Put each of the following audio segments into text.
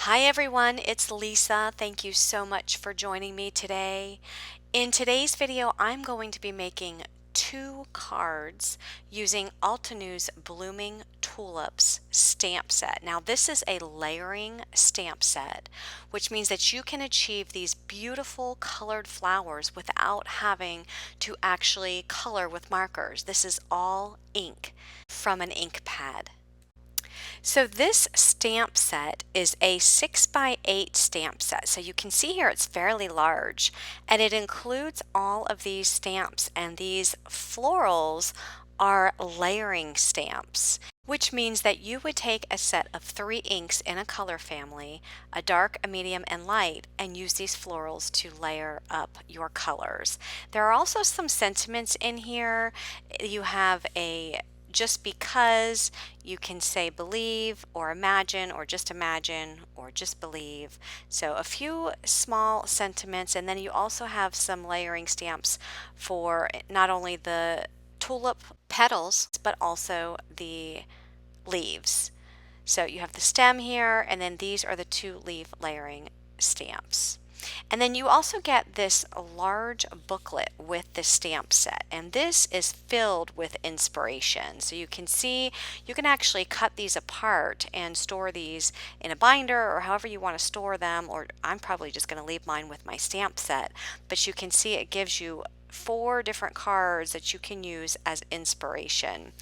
Hi everyone, it's Lisa. Thank you so much for joining me today. In today's video, I'm going to be making two cards using Altenew's Blooming Tulips stamp set. Now this is a layering stamp set, which means that you can achieve these beautiful colored flowers without having to actually color with markers. This is all ink from an ink pad. So this stamp set is a 6x8 stamp set. So you can see here it's fairly large, and it includes all of these stamps, and these florals are layering stamps, which means that you would take a set of 3 inks in a color family, a dark, a medium, and light, and use these florals to layer up your colors. There are also some sentiments in here. You have a just because, you can say believe or imagine or just believe. So a few small sentiments, and then you also have some layering stamps for not only the tulip petals but also the leaves. So you have the stem here, and then these are the 2 leaf layering stamps. And then you also get this large booklet with the stamp set, and this is filled with inspiration. So you can see you can actually cut these apart and store these in a binder or however you want to store them, or I'm probably just going to leave mine with my stamp set. But you can see it gives you 4 different cards that you can use as inspiration.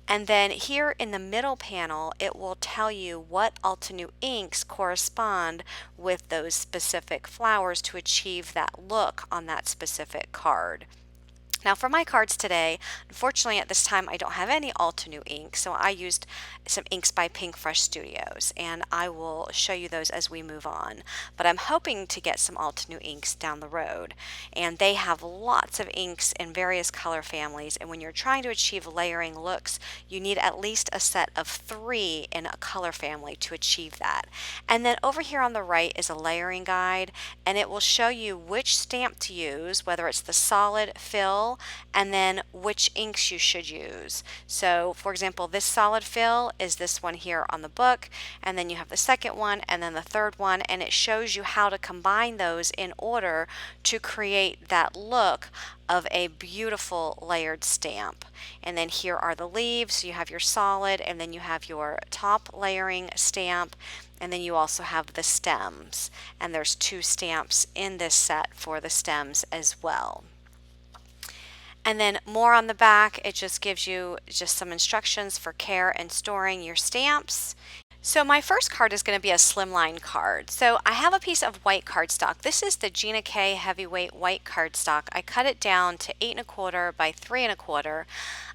And then here in the middle panel, it will tell you what Altenew inks correspond with those specific flowers to achieve that look on that specific card. Now for my cards today, unfortunately at this time I don't have any Altenew ink, so I used some inks by Pinkfresh Studios, and I will show you those as we move on. But I'm hoping to get some Altenew inks down the road, and they have lots of inks in various color families, and when you're trying to achieve layering looks, you need at least a set of 3 in a color family to achieve that. And then over here on the right is a layering guide, and it will show you which stamp to use, whether it's the solid fill, and then which inks you should use. So for example, this solid fill is this one here on the book, and then you have the second one and then the third one, and it shows you how to combine those in order to create that look of a beautiful layered stamp. And then here are the leaves. So you have your solid, and then you have your top layering stamp, and then you also have the stems, and there's 2 stamps in this set for the stems as well. And then more on the back, it just gives you just some instructions for care and storing your stamps. So my first card is going to be a Slimline card. So I have a piece of white cardstock. This is the Gina K Heavyweight White cardstock. I cut it down to 8 1/4 by 3 1/4.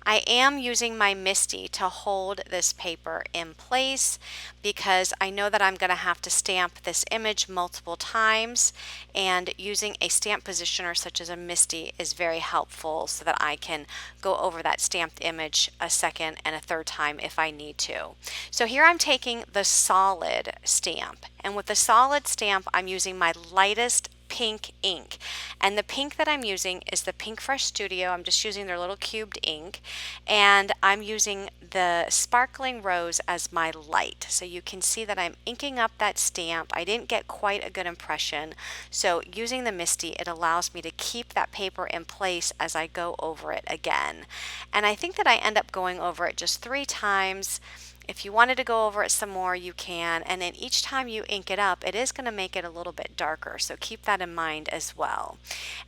I am using my Misti to hold this paper in place because I know that I'm going to have to stamp this image multiple times, and using a stamp positioner such as a Misti is very helpful so that I can go over that stamped image a second and a third time if I need to. So here I'm taking the solid stamp, and with the solid stamp I'm using my lightest pink ink, and the pink that I'm using is the Pinkfresh Studio. I'm just using their little cubed ink, and I'm using the Sparkling Rose as my light. So you can see that I'm inking up that stamp. I didn't get quite a good impression, so using the Misti, it allows me to keep that paper in place as I go over it again. And I think that I end up going over it just 3 times. If you wanted to go over it some more, you can, and then each time you ink it up, it is going to make it a little bit darker, so keep that in mind as well.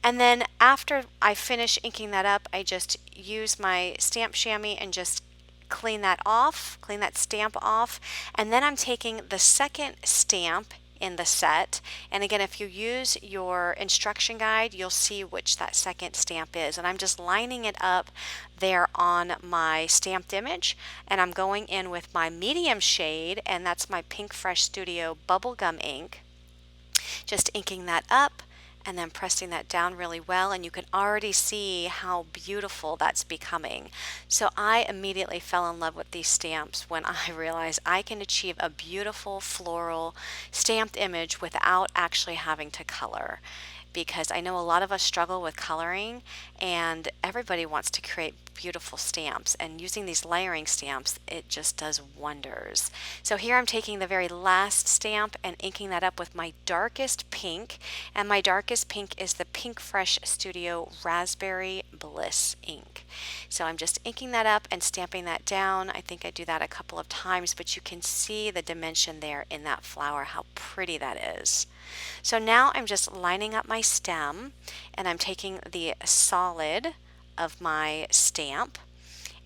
And then after I finish inking that up, I just use my stamp chamois and just clean that stamp off, and then I'm taking the second stamp in the set, and again, if you use your instruction guide, you'll see which that second stamp is, and I'm just lining it up there on my stamped image, and I'm going in with my medium shade, and that's my Pinkfresh Studio bubblegum ink, just inking that up and then pressing that down really well, and you can already see how beautiful that's becoming. So I immediately fell in love with these stamps when I realized I can achieve a beautiful floral stamped image without actually having to color, because I know a lot of us struggle with coloring, and everybody wants to create beautiful stamps, and using these layering stamps, it just does wonders. So here I'm taking the very last stamp and inking that up with my darkest pink, and my darkest pink is the Pinkfresh Studio Raspberry Bliss ink. So I'm just inking that up and stamping that down. I think I do that a couple of times, but you can see the dimension there in that flower, how pretty that is. So now I'm just lining up my stem, and I'm taking the solid of my stamp,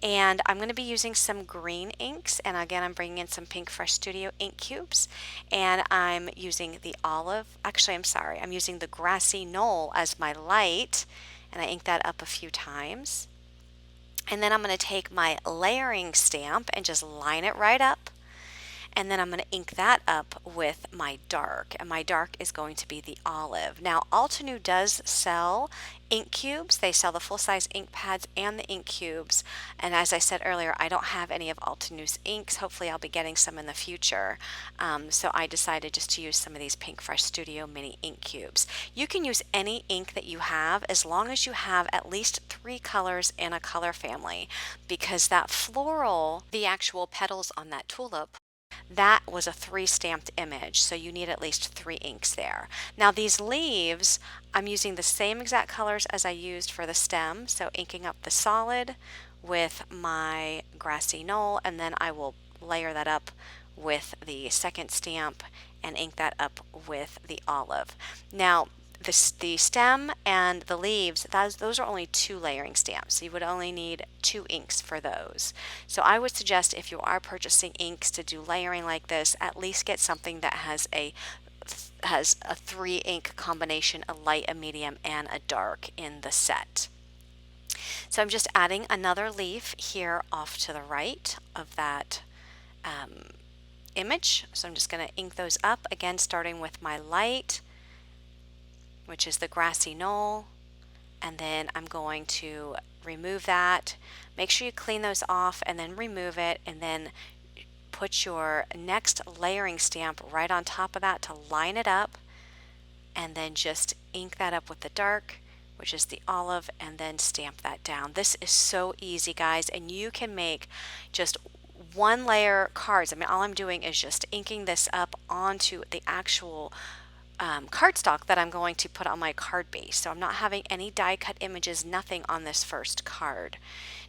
and I'm going to be using some green inks, and again I'm bringing in some Pinkfresh Studio ink cubes, and I'm using the I'm using the Grassy Knoll as my light, and I ink that up a few times. And then I'm going to take my layering stamp and just line it right up. And then I'm going to ink that up with my dark, and my dark is going to be the olive. Now, Altenew does sell ink cubes. They sell the full-size ink pads and the ink cubes. And as I said earlier, I don't have any of Altenew's inks. Hopefully, I'll be getting some in the future. So I decided just to use some of these Pinkfresh Studio mini ink cubes. You can use any ink that you have as long as you have at least 3 colors in a color family, because that floral, the actual petals on that tulip, that was a 3 stamped image, so you need at least 3 inks there. Now these leaves, I'm using the same exact colors as I used for the stem, so inking up the solid with my Grassy Knoll, and then I will layer that up with the second stamp and ink that up with the olive. Now the stem and the leaves, those are only 2 layering stamps, so you would only need 2 inks for those. So I would suggest, if you are purchasing inks to do layering like this, at least get something that has a 3 ink combination, a light, a medium, and a dark in the set. So I'm just adding another leaf here off to the right of that image. So I'm just going to ink those up, again starting with my light, which is the Grassy Knoll, and then I'm going to remove that. Make sure you clean those off and then remove it, and then put your next layering stamp right on top of that to line it up, and then just ink that up with the dark, which is the olive, and then stamp that down. This is so easy, guys, and you can make just 1 layer cards. I mean, all I'm doing is just inking this up onto the actual cardstock that I'm going to put on my card base. So I'm not having any die cut images, nothing on this first card.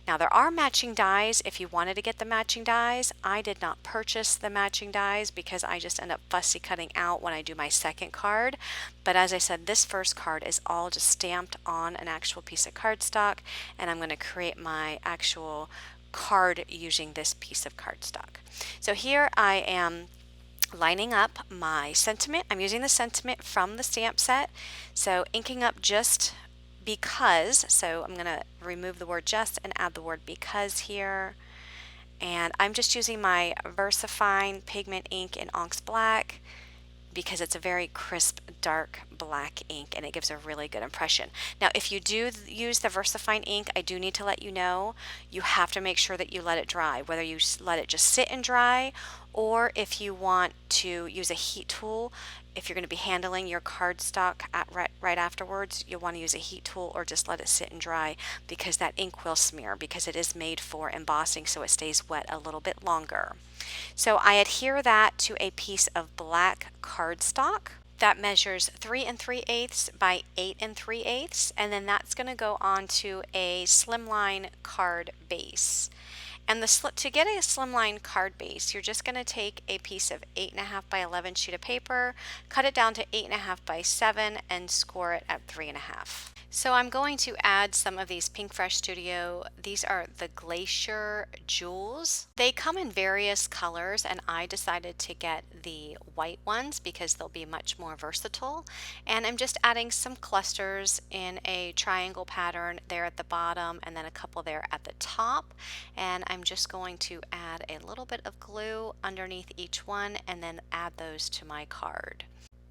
Now there are matching dies if you wanted to get the matching dies. I did not purchase the matching dies because I just end up fussy cutting out when I do my second card. But as I said, this first card is all just stamped on an actual piece of cardstock, and I'm going to create my actual card using this piece of cardstock. So here I am lining up my sentiment. I'm using the sentiment from the stamp set, so inking up just because, so I'm going to remove the word just and add the word because here, and I'm just using my Versafine pigment ink in Onyx Black because it's a very crisp dark black ink and it gives a really good impression. Now if you do use the Versafine ink, I do need to let you know you have to make sure that you let it dry, whether you let it just sit and dry, or if you want to use a heat tool. If you're going to be handling your cardstock right afterwards, you'll want to use a heat tool or just let it sit and dry, because that ink will smear, because it is made for embossing, so it stays wet a little bit longer. So I adhere that to a piece of black cardstock that measures 3 3/8 by 8 3/8, and then that's going to go onto a Slimline card base. And to get a Slimline card base, you're just going to take a piece of 8.5 by 11 sheet of paper, cut it down to 8.5 by 7, and score it at 3.5. So I'm going to add some of these Pinkfresh Studio. These are the Glacier jewels. They come in various colors, and I decided to get the white ones because they'll be much more versatile. And I'm just adding some clusters in a triangle pattern there at the bottom, and then a couple there at the top. And I'm just going to add a little bit of glue underneath each one and then add those to my card.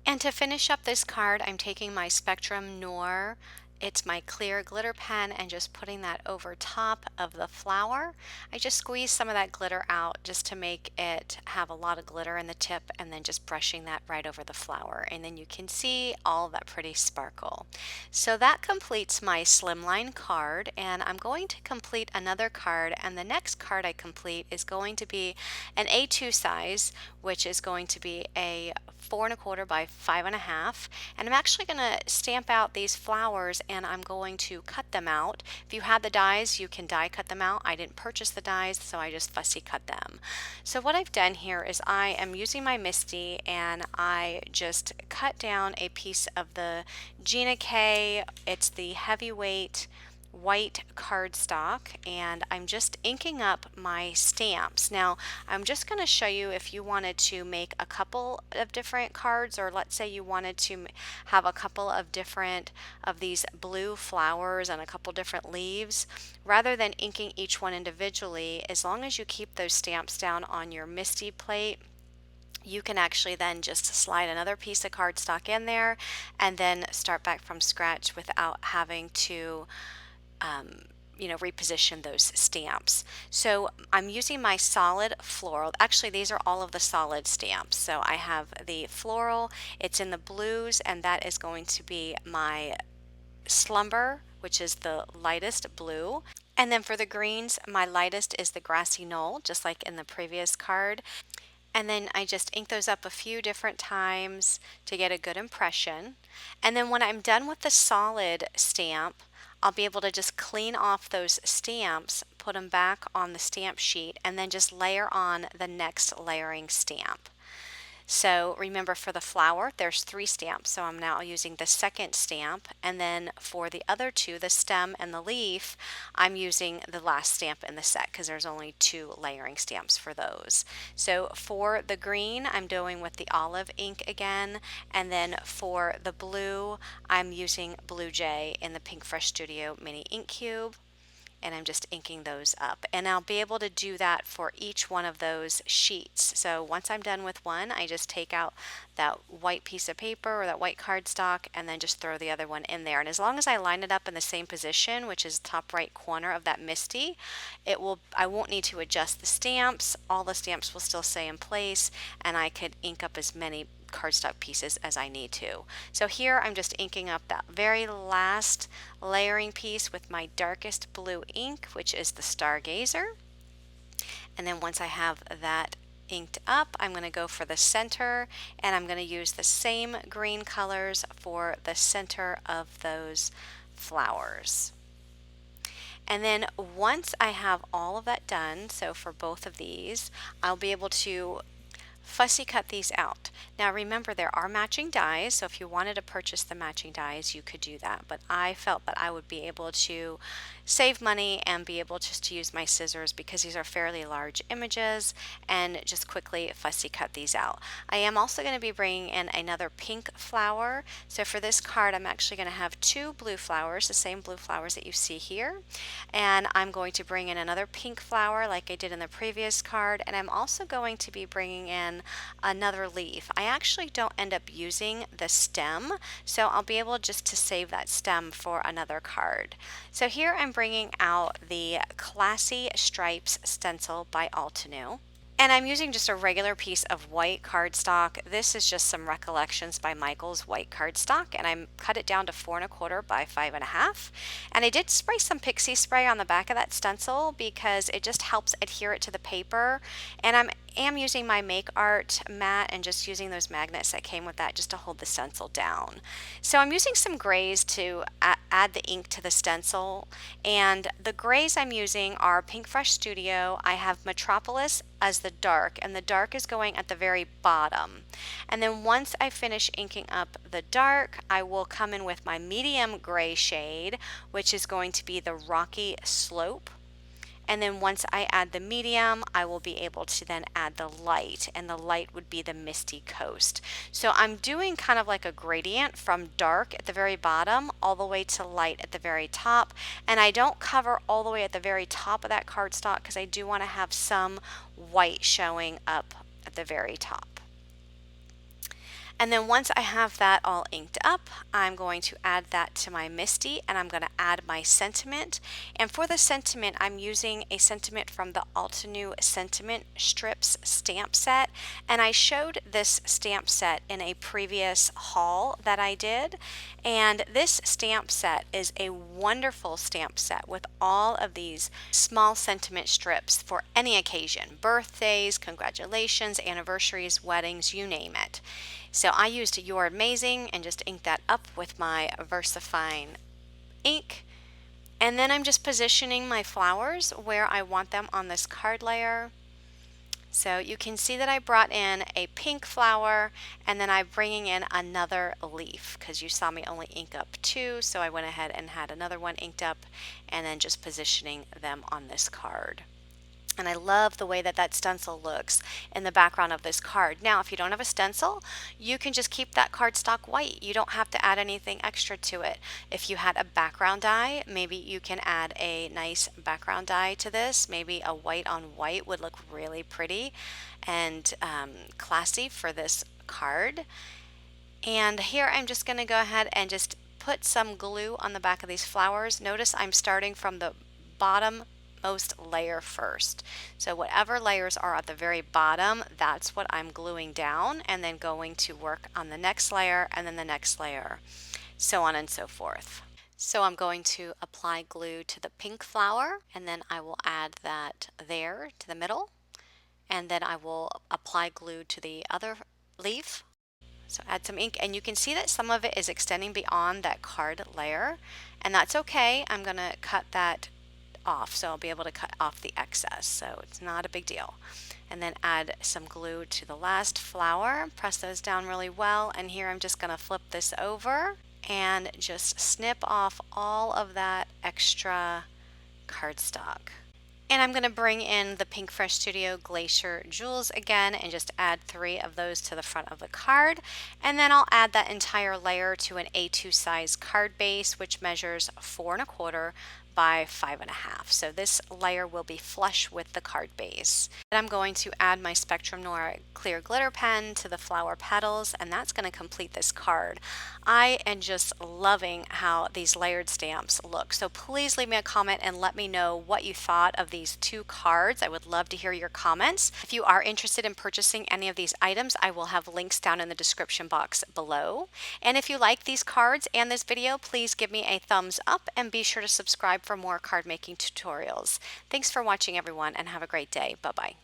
And to finish up this card, I'm taking my Spectrum Noir it's my clear glitter pen and just putting that over top of the flower. I just squeeze some of that glitter out just to make it have a lot of glitter in the tip, and then just brushing that right over the flower, and then you can see all that pretty sparkle. So that completes my Slimline card, and I'm going to complete another card, and the next card I complete is going to be an A2 size, which is going to be a 4¼ by 5½, and I'm actually going to stamp out these flowers and I'm going to cut them out. If you have the dies, you can die cut them out. I didn't purchase the dies, so I just fussy cut them. So what I've done here is I am using my Misti, and I just cut down a piece of the Gina K. It's the heavyweight white cardstock, and I'm just inking up my stamps. Now I'm just going to show you, if you wanted to make a couple of different cards, or let's say you wanted to have a couple of different of these blue flowers and a couple different leaves, rather than inking each one individually, as long as you keep those stamps down on your Misti plate, you can actually then just slide another piece of cardstock in there and then start back from scratch without having to reposition those stamps. So I'm using my solid floral. Actually, these are all of the solid stamps. So I have the floral, it's in the blues, and that is going to be my slumber, which is the lightest blue. And then for the greens, my lightest is the grassy knoll, just like in the previous card. And then I just ink those up a few different times to get a good impression. And then when I'm done with the solid stamp, I'll be able to just clean off those stamps, put them back on the stamp sheet, and then just layer on the next layering stamp. So remember, for the flower, there's 3 stamps, so I'm now using the second stamp, and then for the other 2, the stem and the leaf, I'm using the last stamp in the set because there's only 2 layering stamps for those. So for the green, I'm doing with the olive ink again, and then for the blue, I'm using Blue Jay in the Pinkfresh Studio Mini Ink Cube, and I'm just inking those up, and I'll be able to do that for each one of those sheets. So once I'm done with one, I just take out that white piece of paper or that white cardstock and then just throw the other one in there, and as long as I line it up in the same position, which is top right corner of that Misti, I won't need to adjust the stamps. All the stamps will still stay in place, and I could ink up as many cardstock pieces as I need to. So here I'm just inking up that very last layering piece with my darkest blue ink, which is the Stargazer. And then once I have that inked up, I'm going to go for the center, and I'm going to use the same green colors for the center of those flowers. And then once I have all of that done, so for both of these, I'll be able to fussy cut these out. Now remember, there are matching dies, so if you wanted to purchase the matching dies, you could do that, but I felt that I would be able to save money and be able just to use my scissors because these are fairly large images, and just quickly fussy cut these out. I am also going to be bringing in another pink flower. So for this card, I'm actually going to have 2 blue flowers, the same blue flowers that you see here, and I'm going to bring in another pink flower like I did in the previous card, and I'm also going to be bringing in another leaf. I actually don't end up using the stem, so I'll be able just to save that stem for another card. So here I'm bringing out the Classy Stripes stencil by Altenew. And I'm using just a regular piece of white cardstock. This is just some Recollections by Michael's white cardstock, and I cut it down to 4¼ by 5½. And I did spray some Pixie Spray on the back of that stencil because it just helps adhere it to the paper. And I am using my Make Art mat and just using those magnets that came with that just to hold the stencil down. So I'm using some grays to add the ink to the stencil, and the grays I'm using are Pinkfresh Studio. I have Metropolis as the dark, and the dark is going at the very bottom. And then once I finish inking up the dark, I will come in with my medium gray shade, which is going to be the Rocky Slope. And then once I add the medium, I will be able to then add the light, and the light would be the Misty Coast. So I'm doing kind of like a gradient from dark at the very bottom all the way to light at the very top, and I don't cover all the way at the very top of that cardstock because I do want to have some white showing up at the very top. And then once I have that all inked up, I'm going to add that to my Misti, and I'm going to add my sentiment. And for the sentiment, I'm using a sentiment from the Altenew Sentiment Strips stamp set. And I showed this stamp set in a previous haul that I did. And this stamp set is a wonderful stamp set with all of these small sentiment strips for any occasion: birthdays, congratulations, anniversaries, weddings, you name it. So I used You're Amazing and just inked that up with my Versafine ink. And then I'm just positioning my flowers where I want them on this card layer. So you can see that I brought in a pink flower, and then I'm bringing in another leaf because you saw me only ink up two, so I went ahead and had another one inked up, and then just positioning them on this card. And I love the way that that stencil looks in the background of this card. Now, if you don't have a stencil, you can just keep that cardstock white. You don't have to add anything extra to it. If you had a background die, maybe you can add a nice background die to this. Maybe a white on white would look really pretty and classy for this card. And here I'm just going to go ahead and just put some glue on the back of these flowers. Notice I'm starting from the bottom most layer first. So whatever layers are at the very bottom, that's what I'm gluing down, and then going to work on the next layer and then the next layer, so on and so forth. So I'm going to apply glue to the pink flower, and then I will add that there to the middle, and then I will apply glue to the other leaf. So add some ink, and you can see that some of it is extending beyond that card layer, and that's okay. I'm going to cut that off, so I'll be able to cut off the excess, so it's not a big deal. And then add some glue to the last flower, press those down really well, and here I'm just going to flip this over and just snip off all of that extra cardstock. And I'm going to bring in the Pinkfresh Studio Glacier jewels again and just add 3 of those to the front of the card. And then I'll add that entire layer to an A2 size card base, which measures 4 1/4 by 5 1/2. So this layer will be flush with the card base. And I'm going to add my Spectrum Noir clear glitter pen to the flower petals, and that's going to complete this card. I am just loving how these layered stamps look. So please leave me a comment and let me know what you thought of these 2 cards. I would love to hear your comments. If you are interested in purchasing any of these items, I will have links down in the description box below. And if you like these cards and this video, please give me a thumbs up and be sure to subscribe for more card making tutorials. Thanks for watching, everyone, and have a great day. Bye-bye.